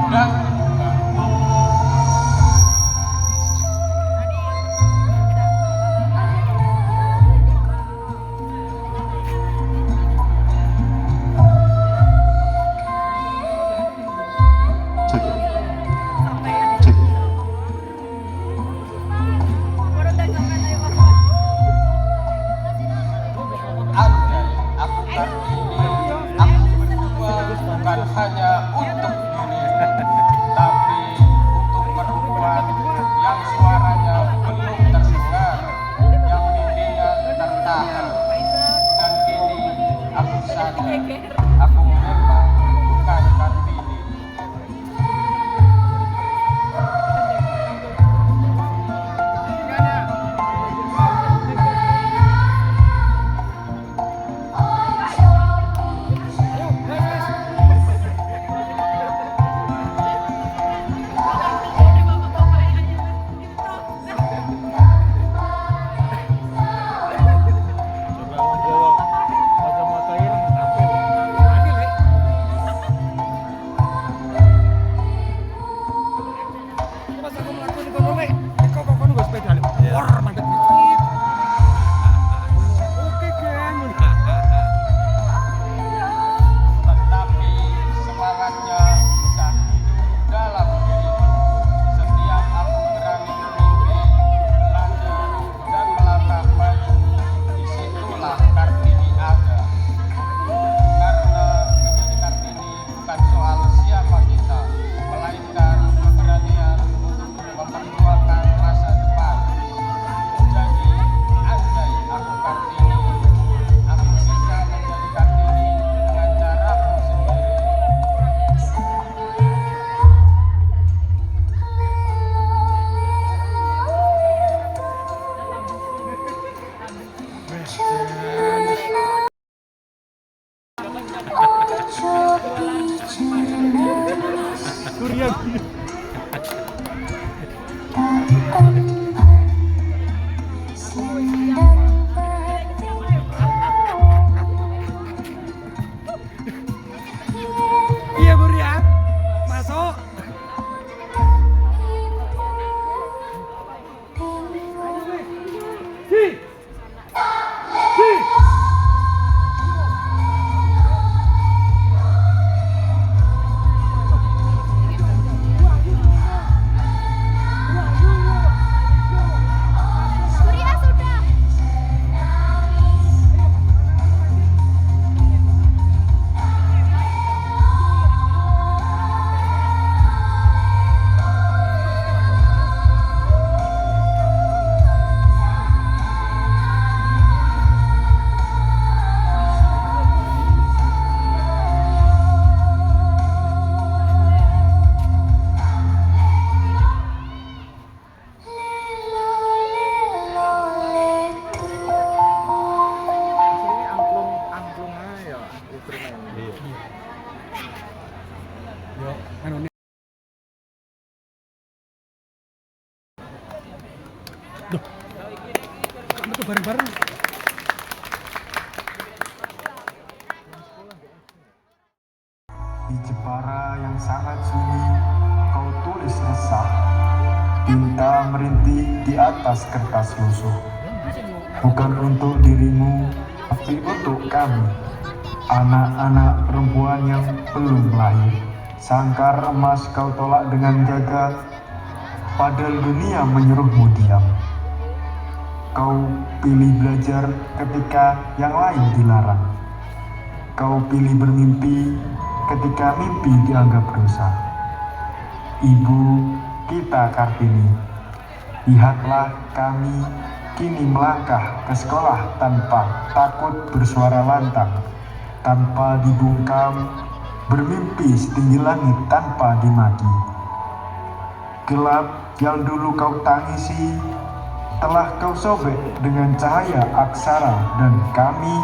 dan bukan hanya untuk diri, tapi untuk perempuan yang suaranya belum terdengar, yang mimpinya tertahan. Dan kini aku sadar, aku memang bukan Kartini. Iya Bu Ria, masuk. Duh, bareng-bareng. Di Jepara yang sangat sunyi, kau tulis resah. Tinta merintih di atas kertas lusuh. Bukan untuk dirimu, tapi untuk kami, anak-anak perempuan yang belum lahir. Sangkar emas kau tolak dengan gagah, padahal dunia menyuruhmu diam. Kau pilih belajar ketika yang lain dilarang. Kau pilih bermimpi ketika mimpi dianggap dosa. Ibu kita Kartini, lihatlah kami kini melangkah ke sekolah tanpa takut bersuara lantang, tanpa dibungkam, bermimpi setinggi langit tanpa dimaki. Gelap yang dulu kau tangisi telah kau sobek dengan cahaya aksara, dan kami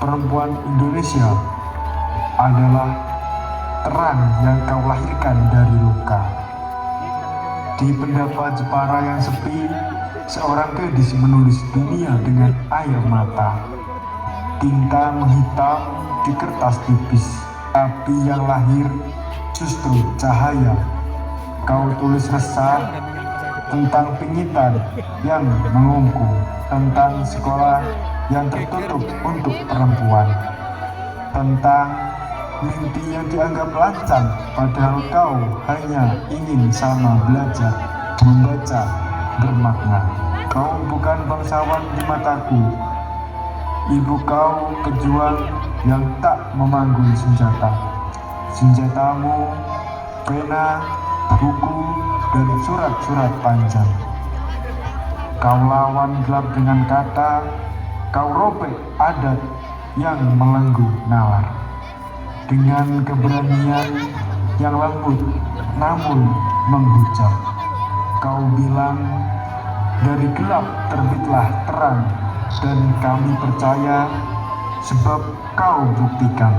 perempuan Indonesia adalah terang yang kau lahirkan dari luka. Di pendapat Jepara yang sepi, seorang gadis menulis dunia dengan air mata. Tinta menghitam di kertas tipis, api yang lahir justru cahaya. Kau tulis resah tentang pingitan yang mengungkung, tentang sekolah yang tertutup untuk perempuan, tentang mimpi yang dianggap lancang, padahal kau hanya ingin sama belajar, membaca, bermakna. Kau bukan bangsawan di mataku, ibu kau pejuang yang tak memanggul senjata. Senjatamu pena, buku, dan surat-surat panjang. Kau lawan gelap dengan kata, kau robek adat yang melenggu nalar. Dengan keberanian yang lembut namun menghujam, kau bilang dari gelap terbitlah terang, dan kami percaya sebab kau buktikan.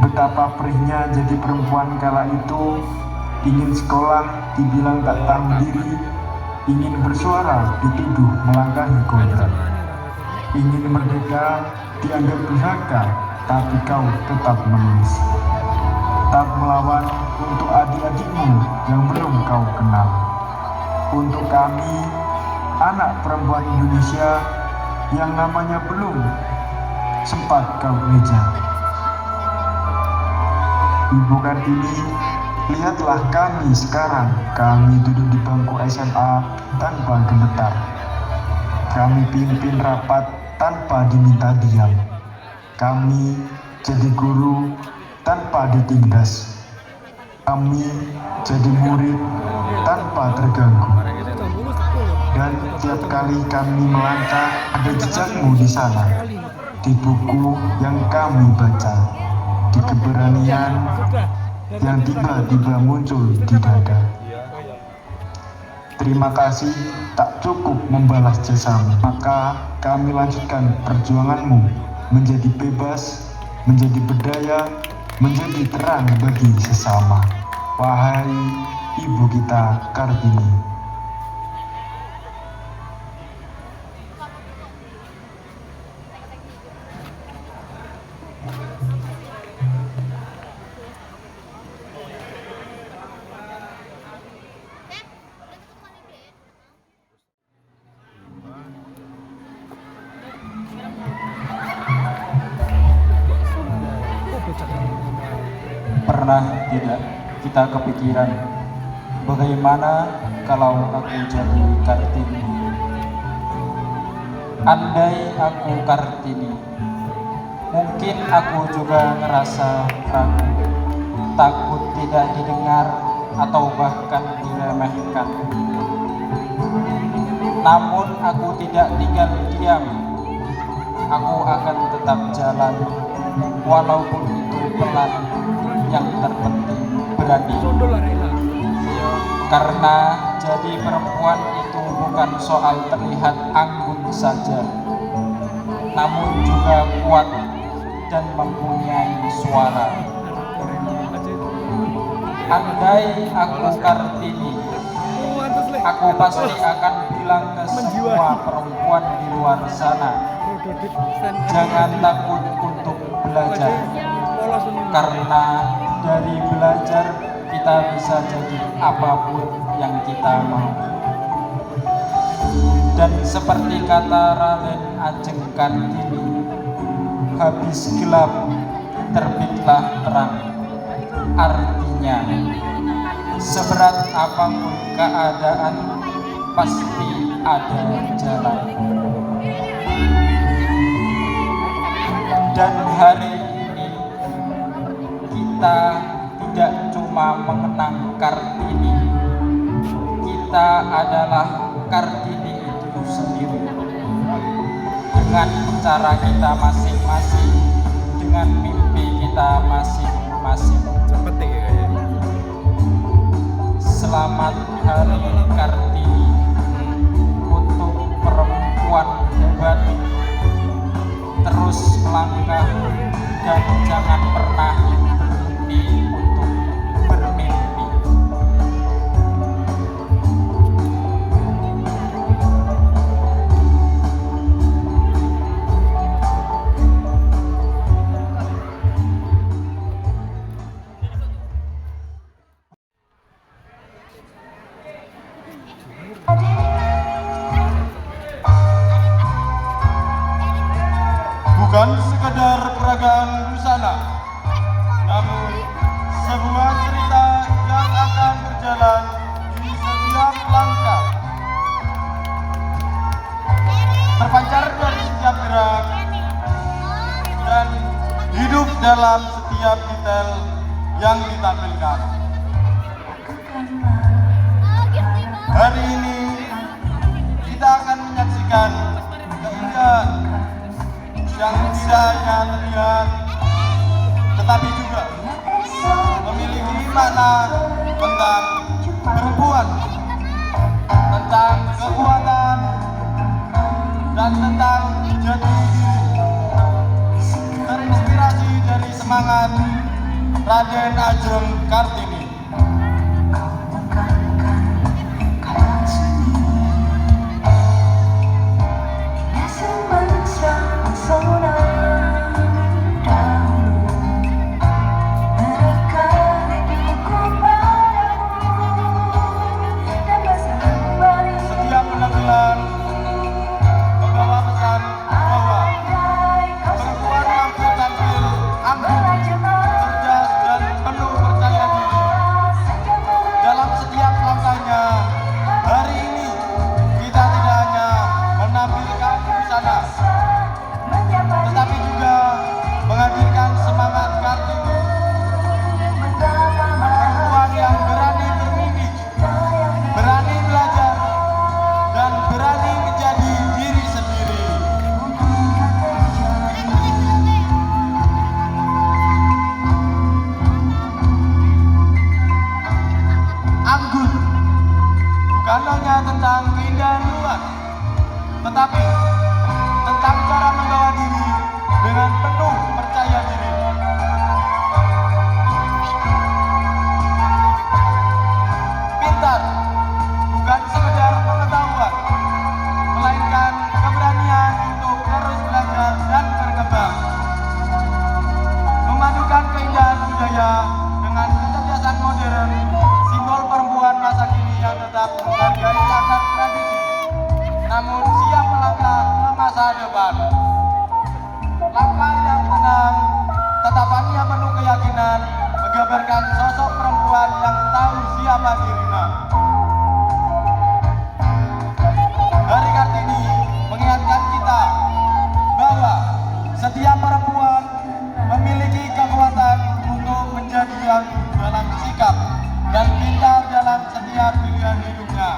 Betapa perihnya jadi perempuan kala itu, ingin sekolah dibilang tak tahu diri, ingin bersuara dituduh melangkahi kodrat, ingin merdeka dianggap durhaka, tapi kau tetap menulis, tetap melawan untuk adik-adikmu yang belum kau kenal. Untuk kami, anak perempuan Indonesia yang namanya belum sempat kau ngejar. Ibu Kartini, lihatlah kami sekarang. Kami duduk di bangku SMA tanpa gemetar. Kami pimpin rapat tanpa diminta diam. Kami jadi guru tanpa ditindas. Kami jadi murid tanpa terganggu. Dan tiap kali kami melangkah, ada jejakmu di sana, di buku yang kami baca, di keberanian yang tiba-tiba muncul di dada. Terima kasih tak cukup membalas jasamu, maka kami lanjutkan perjuanganmu menjadi bebas, menjadi berdaya, menjadi terang bagi sesama. Wahai Ibu kita Kartini. Pernah tidak kita kepikiran bagaimana kalau aku jadi Kartini? Andai aku Kartini, mungkin aku juga ngerasa ragu, takut tidak didengar atau bahkan diremehkan. Namun aku tidak tinggal diam, aku akan tetap jalan, walaupun itu pelan. Yang terpenting berani, karena jadi perempuan itu bukan soal terlihat anggun saja, namun juga kuat dan mempunyai suara. Andai aku Kartini, aku pasti akan bilang ke semua perempuan di luar sana, jangan takut untuk belajar, karena dari belajar kita bisa jadi apapun yang kita mau. Dan seperti kata Raden Ajeng Kartini, habis gelap terbitlah terang. Artinya, seberat apapun keadaan, pasti ada jalan. Dan hari ini kita tidak cuma mengenang Kartini, kita adalah Kartini itu sendiri, dengan cara kita masing-masing, dengan mimpi kita masing-masing. Selamat Hari Kartini untuk perempuan hebat. Terus melangkah dan jangan pernah berhenti untuk bermimpi. yang ditampilkan. Hari ini kita akan menyaksikan keindahan yang tidak hanya terlihat tetapi juga memiliki makna tentang perempuan, tentang kekuatan, dan tentang jati diri, terinspirasi dari semangat Raden Ajeng Kartini. Setiap penampilan membawa pesan bahwa perempuan mampu tampil anggun, cerdas, dan penuh percaya diri dalam setiap langkahnya. Hari ini kita tidak hanya menampilkan busana, tetapi juga menghadirkan semangat Kartini, perempuan yang berani bermimpi, berani belajar, dan berani menjadi diri sendiri. Anggun bukan hanya tentang keindahan luar, tetapi tentang cara membawa diri dengan penuh percaya diri. Pintar bukan sekedar pengetahuan, melainkan keberanian untuk terus belajar dan berkembang. Memadukan keindahan budaya dengan kecerdasan modern, simbol perempuan masa kini yang tetap menghargai akar tradisi, namun siap melangkah ke masa depan. Langkah yang tenang, tetapan yang penuh keyakinan, menggambarkan sosok perempuan yang tahu siapa dirinya. Hari Kartini mengingatkan kita bahwa setiap perempuan memiliki kekuatan untuk menjadi yang dalam sikap dan pintar dalam setiap pilihan hidupnya.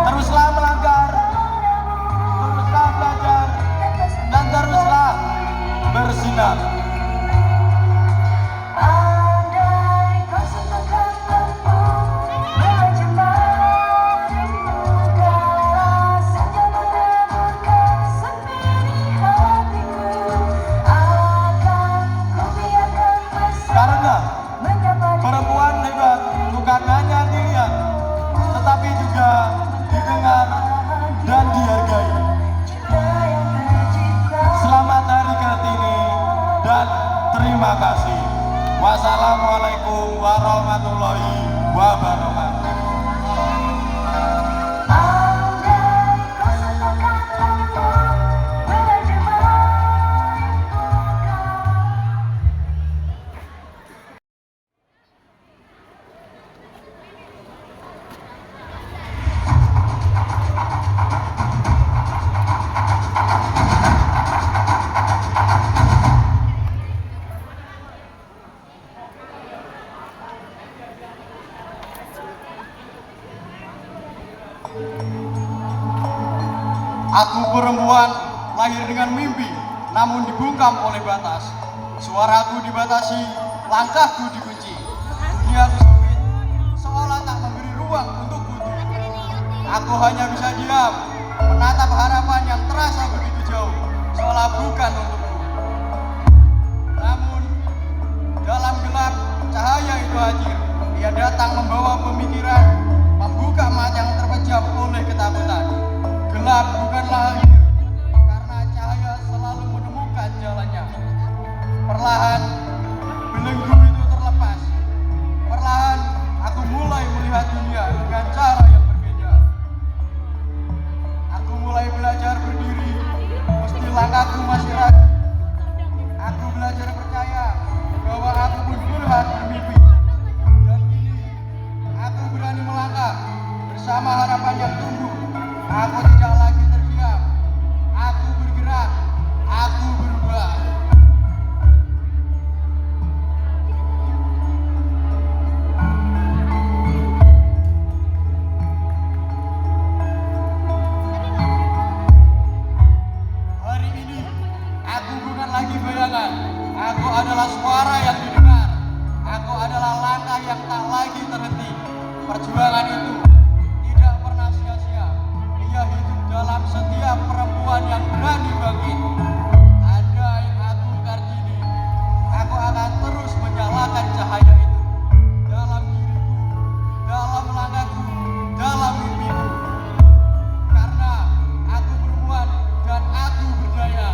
Teruslah melanggar, teruslah belajar, dan teruslah bersinar. Karena perempuan hebat bukan hanya dilihat, tetapi juga didengar dan dihargai. Selamat Hari Kartini dan terima kasih. Wassalamualaikum warahmatullahi wabarakatuh. Aku perempuan lahir dengan mimpi, namun dibungkam oleh batas. Suaraku dibatasi, langkahku dikunci. Duniaku sempit, seolah tak memberi ruang untuk butuh. Aku hanya bisa diam, menatap harapan yang terasa begitu jauh, seolah bukan untukku. Namun, dalam gelap, cahaya itu hadir. Dia datang membawa pemikiran, membuka mata yang terpejam oleh ketakutan. Gelap bukanlah akhir, karena cahaya selalu menemukan jalannya. Perlahan, belenggu itu terlepas. Perlahan, aku mulai melihat dunia dengan cara yang berbeda. Aku mulai belajar berdiri, meski langkahku masih ragu. Aku belajar percaya bahwa aku pun bermimpi. Dan kini, aku berani melangkah bersama harapan Aku adalah suara yang didengar. Aku adalah langkah yang tak lagi terhenti. Perjuangan itu tidak pernah sia-sia. Ia hidup dalam setiap perempuan yang berani bangkit. Andai aku Kartini, aku akan terus menyalakan cahaya itu dalam diriku, dalam langkahku, dalam mimpiku. Karena aku perempuan dan aku berdaya.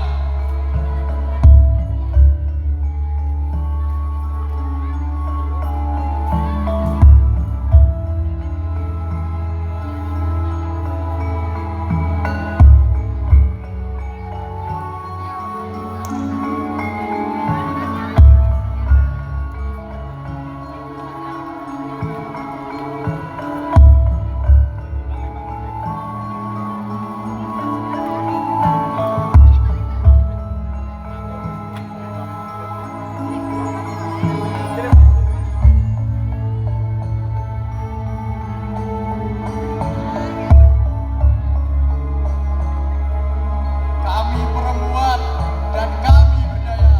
Kami perempuan dan kami berdaya.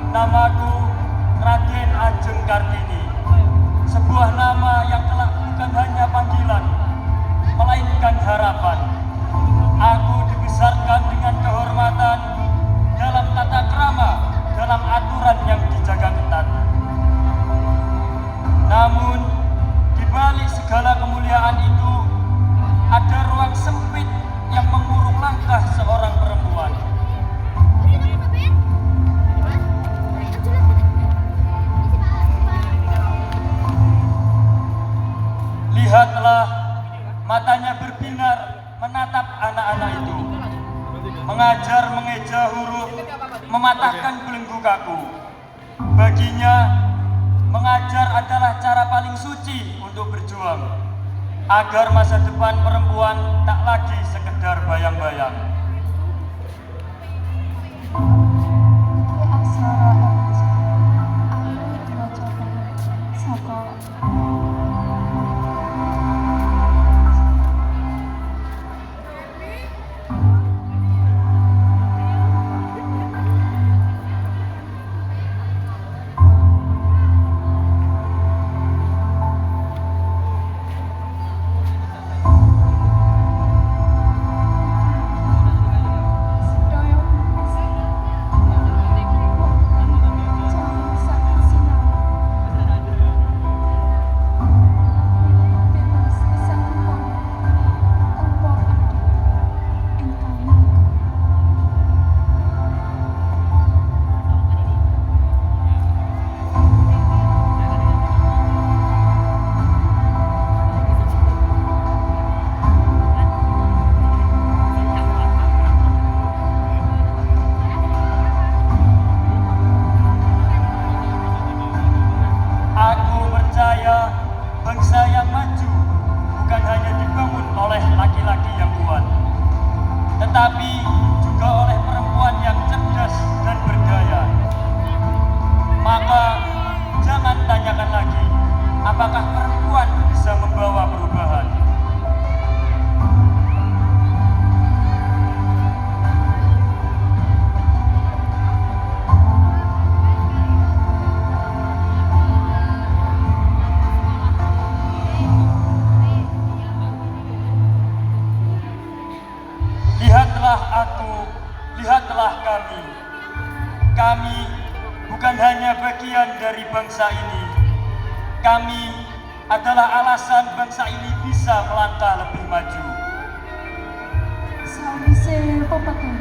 Namaku Raden Ajeng Kartini, sebuah nama yang kelak bukan hanya panggilan, melainkan harapan. Aku dibesarkan dengan kehormatan, dalam tata krama, dalam aturan yang dijaga ketat. Namun, di balik segala kemuliaan itu, ada ruang sempit yang mengurung langkah seorang perempuan. Lihatlah, matanya berbinar menatap anak-anak itu, mengajar mengeja huruf, mematahkan belenggu kaku. Baginya, mengajar adalah cara paling suci untuk berjuang, agar masa depan perempuan tak lagi sekedar bayang-bayang. hanya bagian dari bangsa ini. Kami adalah alasan bangsa ini bisa melangkah lebih maju. Sawise pepetun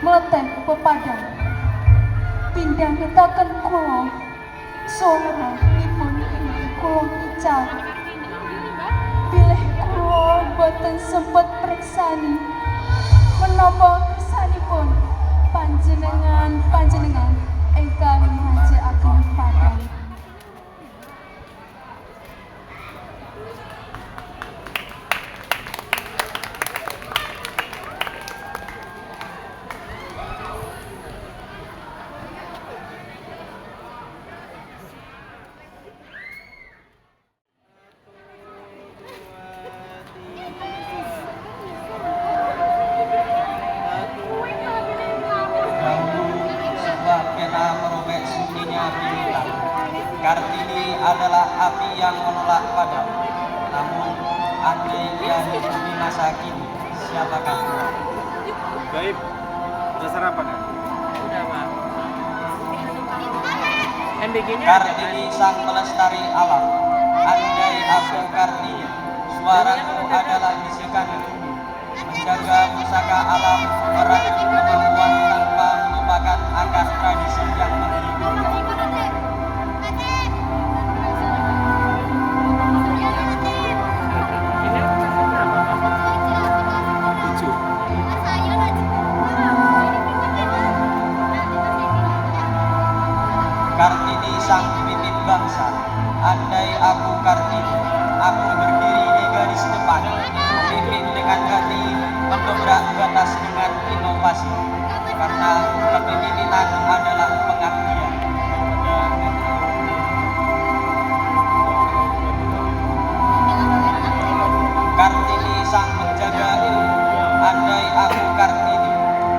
mleteh pepadang pindhah netaken kula suara ipun inggih kula ical bilih kula boten sempet preksani menapa kersanipun panjenengan ingkang ngajakaken padang. Kartini adalah api yang menolak padam. Namun, andai ia hidup di masa kini, siapakah dia? Gaib, udah sarapan ya? Udah, Pak. Kartini sang pelestari alam. Andai aku Kartini, suaraku adalah bisikan bumi. Menjaga pusaka alam, merajut kemampuan tanpa melupakan akar tradisi yang menghibur. Kartini sang pemimpin bangsa. Andai aku Kartini, aku berdiri di garis depan, memimpin dengan hati, mendobrak batas dengan inovasi. Karena kepemimpinan adalah pengabdian. Kartini sang penjaga ilmu. Andai aku Kartini,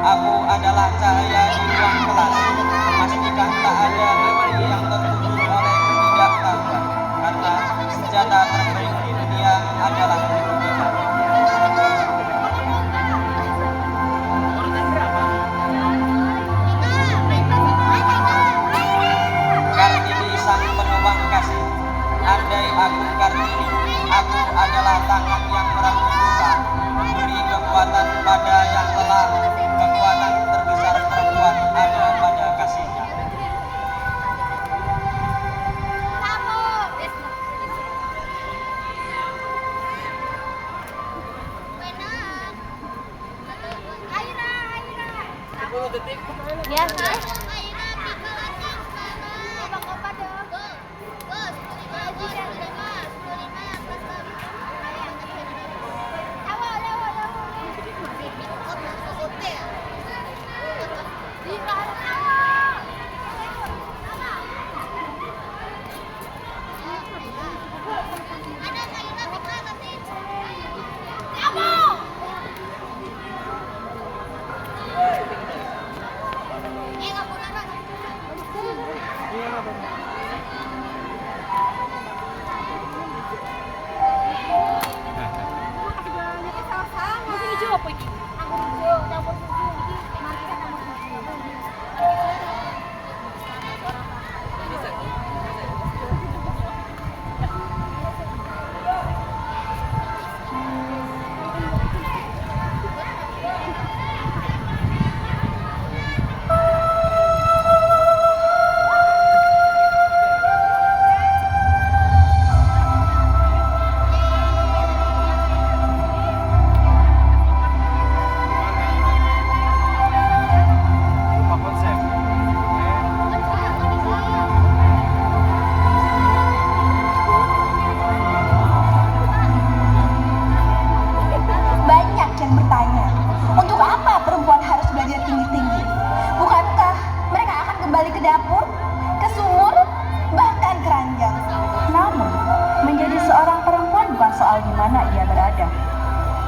aku adalah cahaya di ruang kelas, memastikan tak ada negeri yang tertutup oleh ketidaktahuan, karena senjata terbaik di dunia adalah kebenaran. Kartini sang penuang kasih. Andai aku Kartini, aku adalah tangan yang merangkul duka, memberi kekuatan pada yang lelah. Kekuatan terbesar perempuan ada pada kasihnya. Ya,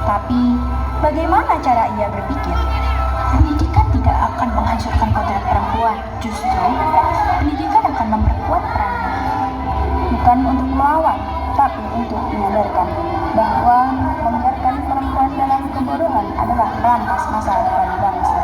Tapi, bagaimana cara ia berpikir? Pendidikan tidak akan menghancurkan kodrat perempuan. Justru, pendidikan akan memperkuat perannya. Bukan untuk melawan, tapi untuk menyadarkan bahwa membiarkan perempuan dalam kebodohan adalah merampas masa depan bangsa.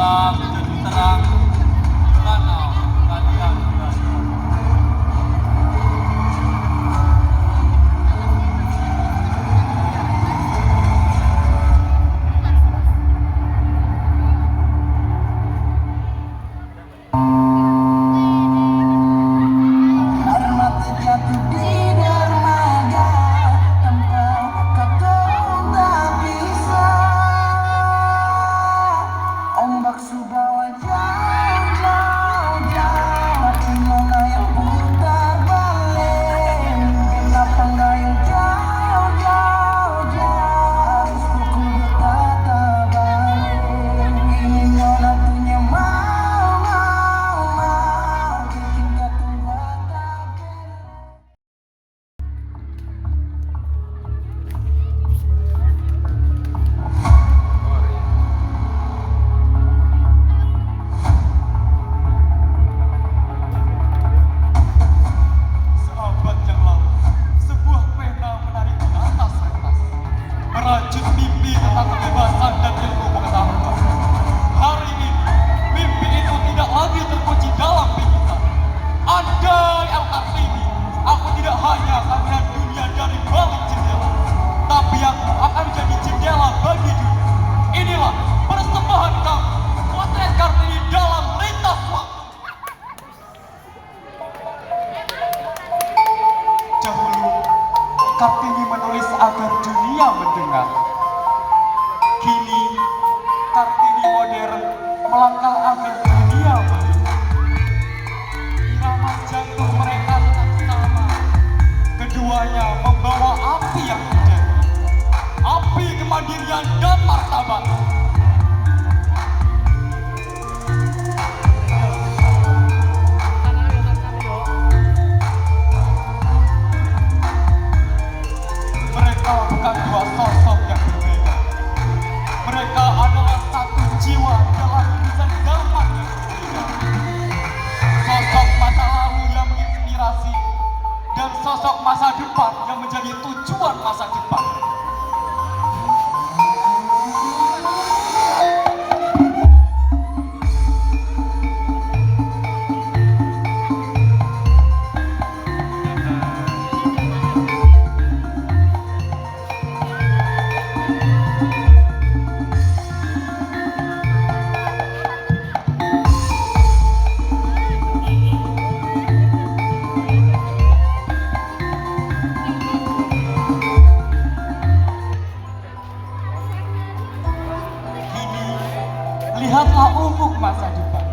bisa menjadi terang di mana kalian berada. Kartini menulis agar dunia mendengar. Kini Kartini modern melangkah agar dunia melihat. Irama jantung mereka tetap sama. Keduanya membawa api yang menjadi api kemandirian dan martabat. Bukan dua sosok yang berbeda. Mereka adalah satu jiwa dalam lukisan zaman yang berbeda. Sosok masa lalu yang menginspirasi dan sosok masa depan yang menjadi tujuan masa depan. Lihatlah ufuk masa depan.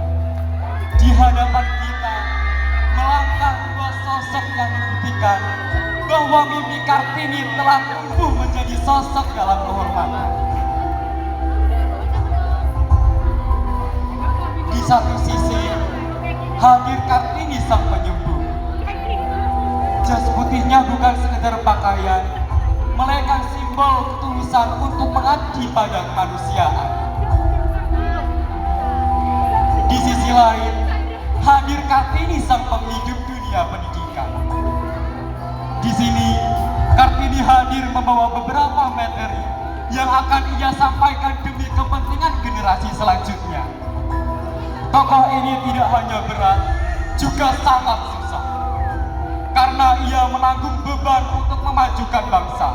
Di hadapan kita melangkah dua sosok yang membuktikan bahwa mimpi Kartini telah tumbuh menjadi sosok dalam kehormatan. Di satu sisi hadir Kartini sang penyembuh. Jas putihnya bukan sekedar pakaian, melainkan simbol ketulusan untuk mengabdi pada kemanusiaan. Di sisi lain, hadir Kartini sang penghidup dunia pendidikan. Di sini, Kartini hadir membawa beberapa materi yang akan ia sampaikan demi kepentingan generasi selanjutnya. Tokoh ini tidak hanya berat, juga sangat susah. Karena ia menanggung beban untuk memajukan bangsa.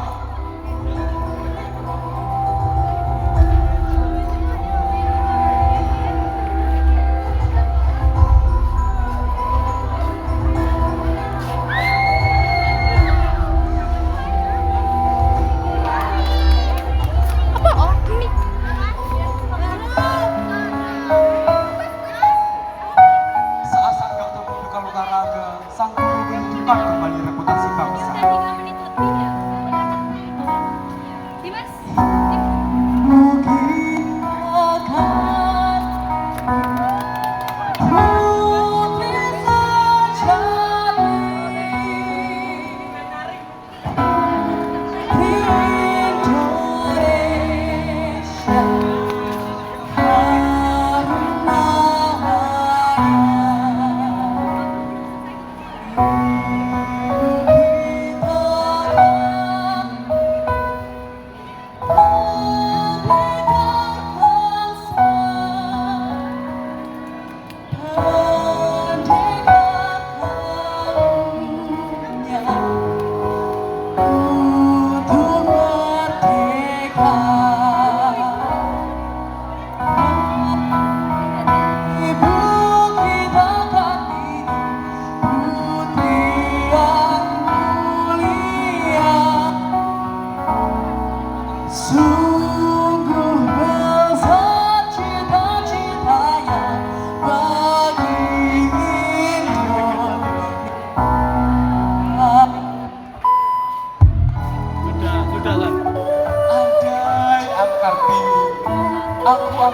Sang guru menunjukkan kembali reputasi bangsa.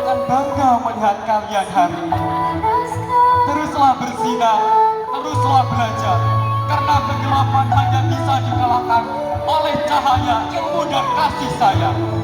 akan bangga melihat kalian hari ini. Teruslah bersinar, teruslah belajar, karena kegelapan hanya bisa dikalahkan oleh cahaya ilmu dan kasih sayang.